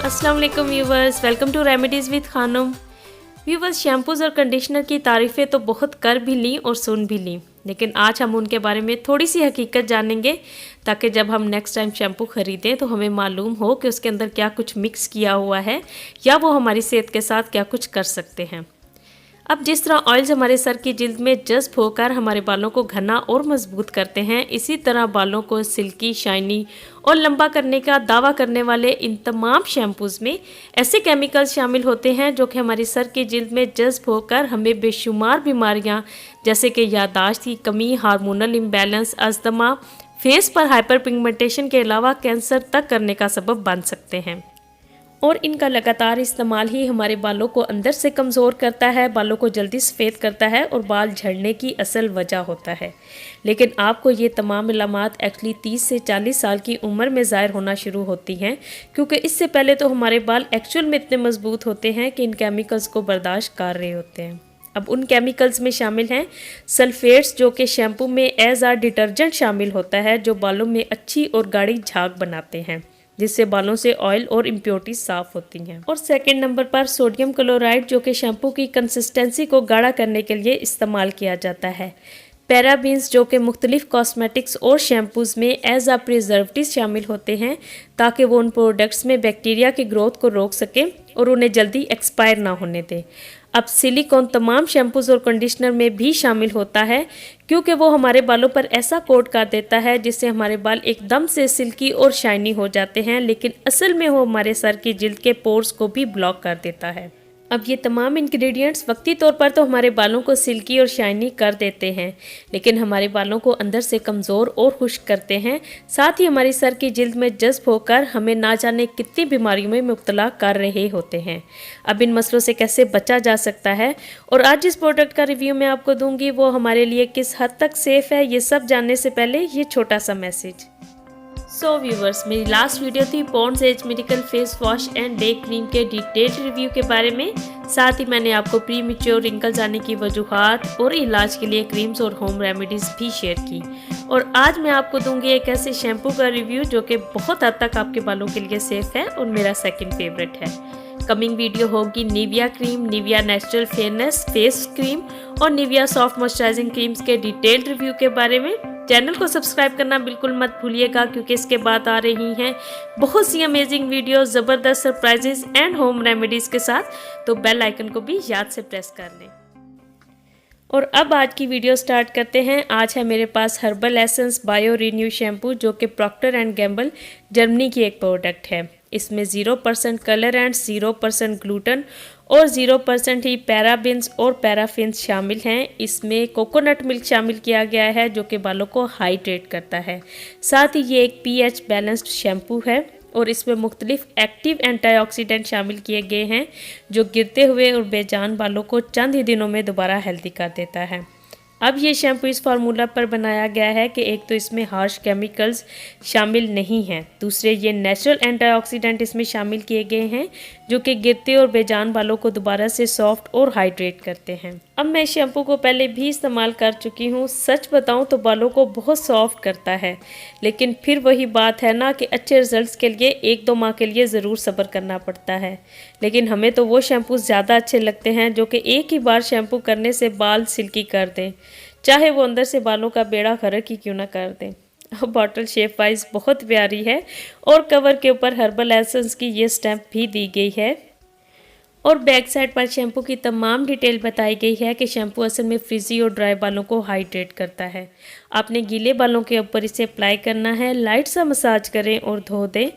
अस्सलाम वालेकुम viewers, welcome to remedies with Khanam. Viewers, shampoos और कंडीशनर की तारीफ़ें तो बहुत कर भी ली और सुन भी ली, लेकिन आज हम उनके बारे में थोड़ी सी हकीकत जानेंगे ताकि जब हम नेक्स्ट टाइम शैम्पू ख़रीदें तो हमें मालूम हो कि उसके अंदर क्या कुछ मिक्स किया हुआ है या वो हमारी सेहत के साथ क्या कुछ कर सकते हैं। अब जिस तरह ऑयल्स हमारे सर की जिल्द में जज्ब होकर हमारे बालों को घना और मजबूत करते हैं, इसी तरह बालों को सिल्की, शाइनी और लंबा करने का दावा करने वाले इन तमाम शैम्पूज़ में ऐसे केमिकल्स शामिल होते हैं जो कि हमारी सर की जिल्द में जज्ब होकर हमें बेशुमार बीमारियां जैसे कि याददाश्त की कमी, हार्मोनल इम्बैलेंस, अस्थमा, फेस पर हाइपर पिगमेंटेशन के अलावा कैंसर तक करने का सबब बन सकते हैं। और इनका लगातार इस्तेमाल ही हमारे बालों को अंदर से कमज़ोर करता है, बालों को जल्दी सफ़ेद करता है और बाल झड़ने की असल वजह होता है। लेकिन आपको ये तमाम इलामात एक्चुअली 30 से 40 साल की उम्र में ज़ाहिर होना शुरू होती हैं, क्योंकि इससे पहले तो हमारे बाल एक्चुअल में इतने मजबूत होते हैं कि इन केमिकल्स को बर्दाश्त कर रहे होते हैं। अब उन केमिकल्स में शामिल हैं सल्फेट्स, जो कि शैम्पू में एज आ डिटर्जेंट शामिल होता है, जो बालों में अच्छी और गाढ़ी झाग बनाते हैं जिससे बालों से ऑयल और इम्प्योरिटीज साफ होती हैं। और सेकंड नंबर पर सोडियम क्लोराइड, जो कि शैम्पू की कंसिस्टेंसी को गाढ़ा करने के लिए इस्तेमाल किया जाता है। पैराबीन्स, जो कि मुख्तलिफ कॉस्मेटिक्स और शैम्पूज़ में एज आ प्रिजर्वेटिव शामिल होते हैं ताकि वो उन प्रोडक्ट्स में बैक्टीरिया की ग्रोथ को रोक सकें और उन्हें जल्दी एक्सपायर ना होने दें। अब सिलिकॉन तमाम शैम्पूज़ और कंडीशनर में भी शामिल होता है, क्योंकि वो हमारे बालों पर ऐसा कोट कर देता है जिससे हमारे बाल एकदम से सिल्की और शाइनी हो जाते हैं, लेकिन असल में वो हमारे सर की जिल्द के पोर्स को भी ब्लॉक कर देता है। अब ये तमाम इंग्रेडिएंट्स वक्ती तौर पर तो हमारे बालों को सिल्की और शाइनी कर देते हैं, लेकिन हमारे बालों को अंदर से कमज़ोर और खुश्क करते हैं। साथ ही हमारी सर की जिल्द में जज्ब होकर हमें ना जाने कितनी बीमारियों में मुब्तला कर रहे होते हैं। अब इन मसलों से कैसे बचा जा सकता है और आज जिस प्रोडक्ट का रिव्यू मैं आपको दूंगी वो हमारे लिए किस हद तक सेफ़ है, ये सब जानने से पहले ये छोटा सा मैसेज। सो व्यूवर्स, मेरी लास्ट वीडियो थी Pond's age miracle face wash and day cream के डिटेल्ड रिव्यू के बारे में। साथ ही मैंने आपको प्री मैच्योर रिंकल्स आने की वजूहात और इलाज के लिए क्रीम्स और होम रेमेडीज़ भी शेयर की। और आज मैं आपको दूंगी एक ऐसे शैम्पू का रिव्यू जो कि बहुत हद तक आपके बालों के लिए सेफ है और मेरा सेकंड फेवरेट है। कमिंग वीडियो होगी Nivea cream, Nivea natural fairness face cream और निविया सॉफ्ट मॉइस्चराइजिंग क्रीम्स के डिटेल्ड रिव्यू के बारे में। चैनल को सब्सक्राइब करना बिल्कुल मत भूलिएगा, क्योंकि इसके बाद आ रही हैं बहुत सी अमेजिंग वीडियोस, ज़बरदस्त सरप्राइजेस एंड होम रेमेडीज़ के साथ, तो बेल आइकन को भी याद से प्रेस कर लें। और अब आज की वीडियो स्टार्ट करते हैं। आज है मेरे पास Herbal Essences Bio Renew shampoo, जो कि प्रॉक्टर एंड गैम्बल जर्मनी की एक प्रोडक्ट है। इसमें 0% कलर एंड 0% ग्लूटेन और 0% ही पैराबिन्स और पैराफिन्स शामिल हैं। इसमें कोकोनट मिल्क शामिल किया गया है जो कि बालों को हाइड्रेट करता है। साथ ही ये एक pH बैलेंस्ड शैम्पू है और इसमें मुख्तलिफ एक्टिव एंटीऑक्सीडेंट शामिल किए गए हैं जो गिरते हुए और बेजान बालों को चंद ही दिनों में दोबारा हेल्दी कर देता है। अब ये शैम्पू इस फार्मूला पर बनाया गया है कि एक तो इसमें हार्श केमिकल्स शामिल नहीं हैं, दूसरे ये नेचुरल एंटीऑक्सीडेंट इसमें शामिल किए गए हैं जो कि गिरते और बेजान बालों को दोबारा से सॉफ्ट और हाइड्रेट करते हैं। अब मैं इस शैम्पू को पहले भी इस्तेमाल कर चुकी हूँ। सच बताऊँ तो बालों को बहुत सॉफ्ट करता है, लेकिन फिर वही बात है ना कि अच्छे रिजल्ट्स के लिए 1-2 माह के लिए ज़रूर सब्र करना पड़ता है। लेकिन हमें तो वो शैम्पू ज़्यादा अच्छे लगते हैं जो कि एक ही बार शैम्पू करने से बाल सिल्की कर दें, चाहे वो अंदर से बालों का बेड़ा गर्क ही क्यों ना कर दें। बॉटल शेप वाइज बहुत प्यारी है और कवर के ऊपर हर्बल एसेंस की ये स्टैम्प भी दी गई है। और बैक साइड पर शैम्पू की तमाम डिटेल बताई गई है कि शैम्पू असल में फ्रिजी और ड्राई बालों को हाइड्रेट करता है। आपने गीले बालों के ऊपर इसे अप्लाई करना है, लाइट सा मसाज करें और धो दें।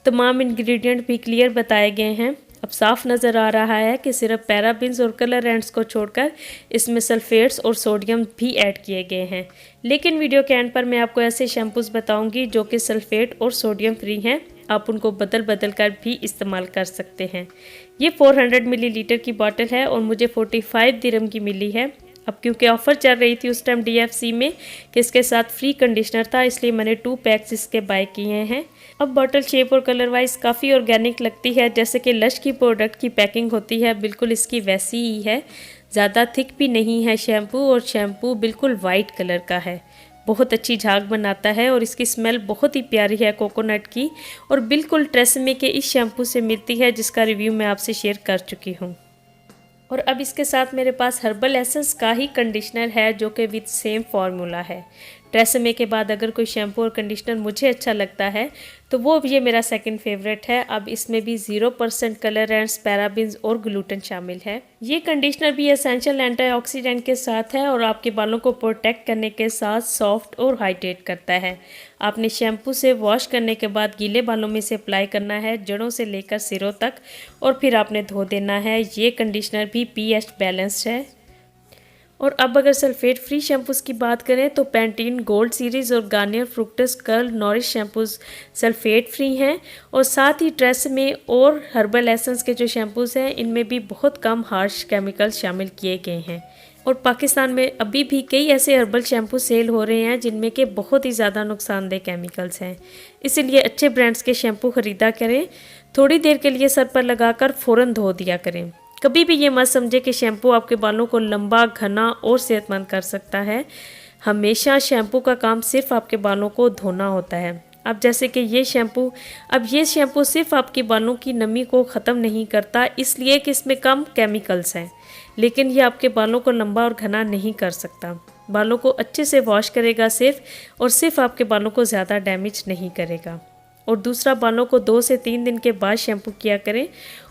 तमाम इंग्रेडिएंट भी क्लियर बताए गए हैं। अब साफ नज़र आ रहा है कि सिर्फ पैराबिन्स और कलर एंड्स को छोड़कर इसमें सल्फेट्स और सोडियम भी ऐड किए गए हैं। लेकिन वीडियो के एंड पर मैं आपको ऐसे शैम्पूज़ बताऊंगी जो कि सल्फेट और सोडियम फ्री हैं। आप उनको बदल बदल कर भी इस्तेमाल कर सकते हैं। ये 400 मिलीलीटर की बोतल है और मुझे 45 दिरहम की मिली है। अब क्योंकि ऑफ़र चल रही थी उस टाइम DFC में कि इसके साथ फ्री कंडीशनर था, इसलिए मैंने 2 पैक्स इसके बाय किए हैं। अब बॉटल शेप और कलर वाइज काफ़ी ऑर्गेनिक लगती है, जैसे कि लश की प्रोडक्ट की पैकिंग होती है बिल्कुल इसकी वैसी ही है। ज़्यादा थिक भी नहीं है शैम्पू और शैम्पू बिल्कुल वाइट कलर का है। बहुत अच्छी झाग बनाता है और इसकी स्मेल बहुत ही प्यारी है कोकोनट की और बिल्कुल ट्रेसेमे के इस शैम्पू से मिलती है, जिसका रिव्यू मैं आपसे शेयर कर चुकी हूँ। और अब इसके साथ मेरे पास हर्बल एसेंस का ही कंडीशनर है जो कि विद सेम फार्मूला है। ट्रेसेमे के बाद अगर कोई शैम्पू और कंडीशनर मुझे अच्छा लगता है तो वो ये मेरा सेकंड फेवरेट है। अब इसमें भी 0% कलरेंट्स, पैराबिन्स और ग्लूटेन शामिल है। ये कंडीशनर भी एसेंशियल एंटीऑक्सीडेंट के साथ है और आपके बालों को प्रोटेक्ट करने के साथ सॉफ्ट और हाइड्रेट करता है। आपने शैम्पू से वॉश करने के बाद गीले बालों में से अप्लाई करना है, जड़ों से लेकर सिरों तक, और फिर आपने धो देना है। ये कंडीशनर भी pH बैलेंस्ड है। और अब अगर सल्फेट फ्री शैम्पूज़ की बात करें तो पैंटीन गोल्ड सीरीज़ और Garnier Fructis Curl Nourish shampoos sulphate free हैं और साथ ही ट्रेसेमे और हर्बल एसेंस के जो शैम्पूज़ हैं इनमें भी बहुत कम हार्श केमिकल्स शामिल किए गए हैं। और पाकिस्तान में अभी भी कई ऐसे हर्बल शैम्पू सेल हो रहे हैं जिनमें के बहुत ही ज़्यादा नुकसानदेह केमिकल्स हैं, इसलिए अच्छे ब्रांड्स के शैम्पू ख़रीदा करें। थोड़ी देर के लिए सर पर लगाकर फ़ौरन धो दिया करें। कभी भी ये मत समझे कि शैम्पू आपके बालों को लंबा, घना और सेहतमंद कर सकता है। हमेशा शैम्पू का काम सिर्फ आपके बालों को धोना होता है। अब जैसे कि ये शैम्पू सिर्फ आपके बालों की नमी को ख़त्म नहीं करता, इसलिए कि इसमें कम केमिकल्स हैं, लेकिन ये आपके बालों को लंबा और घना नहीं कर सकता। बालों को अच्छे से वॉश करेगा सिर्फ आपके बालों को ज़्यादा डैमेज नहीं करेगा। और दूसरा, बालों को 2 से 3 दिन के बाद शैम्पू किया करें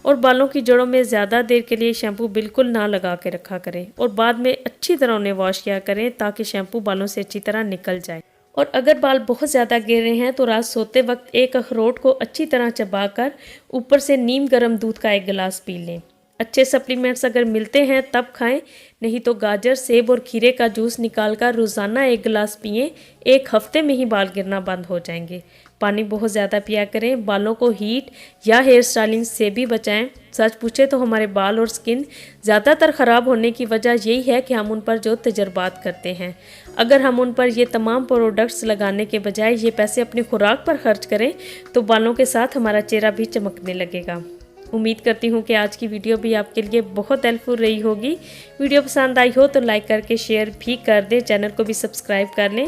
और बालों की जड़ों में ज़्यादा देर के लिए शैम्पू बिल्कुल ना लगा के रखा करें और बाद में अच्छी तरह उन्हें वॉश किया करें ताकि शैम्पू बालों से अच्छी तरह निकल जाए। और अगर बाल बहुत ज़्यादा गिर रहे हैं तो रात सोते वक्त एक अखरोट को अच्छी तरह चबाकर ऊपर से नीम गर्म दूध का 1 गिलास पी लें। अच्छे सप्लीमेंट्स अगर मिलते हैं तब खाएं, नहीं तो गाजर, सेब और खीरे का जूस निकालकर रोज़ाना 1 गिलास पिएं। 1 हफ्ते में ही बाल गिरना बंद हो जाएंगे। पानी बहुत ज़्यादा पिया करें। बालों को हीट या हेयर स्टाइलिंग से भी बचाएं। सच पूछे तो हमारे बाल और स्किन ज़्यादातर ख़राब होने की वजह यही है कि हम उन पर जो तजर्बात करते हैं। अगर हम उन पर ये तमाम प्रोडक्ट्स लगाने के बजाय ये पैसे अपनी खुराक पर खर्च करें तो बालों के साथ हमारा चेहरा भी चमकने लगेगा। उम्मीद करती हूँ कि आज की वीडियो भी आपके लिए बहुत हेल्पफुल रही होगी। वीडियो पसंद आई हो तो लाइक करके शेयर भी कर दें, चैनल को भी सब्सक्राइब कर लें।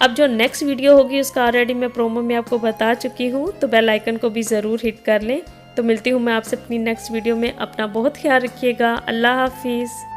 अब जो नेक्स्ट वीडियो होगी उसका ऑलरेडी मैं प्रोमो में आपको बता चुकी हूँ, तो बेल आइकन को भी ज़रूर हिट कर लें। तो मिलती हूँ मैं आपसे अपनी नेक्स्ट वीडियो में। अपना बहुत ख्याल रखिएगा। अल्लाह हाफिज़।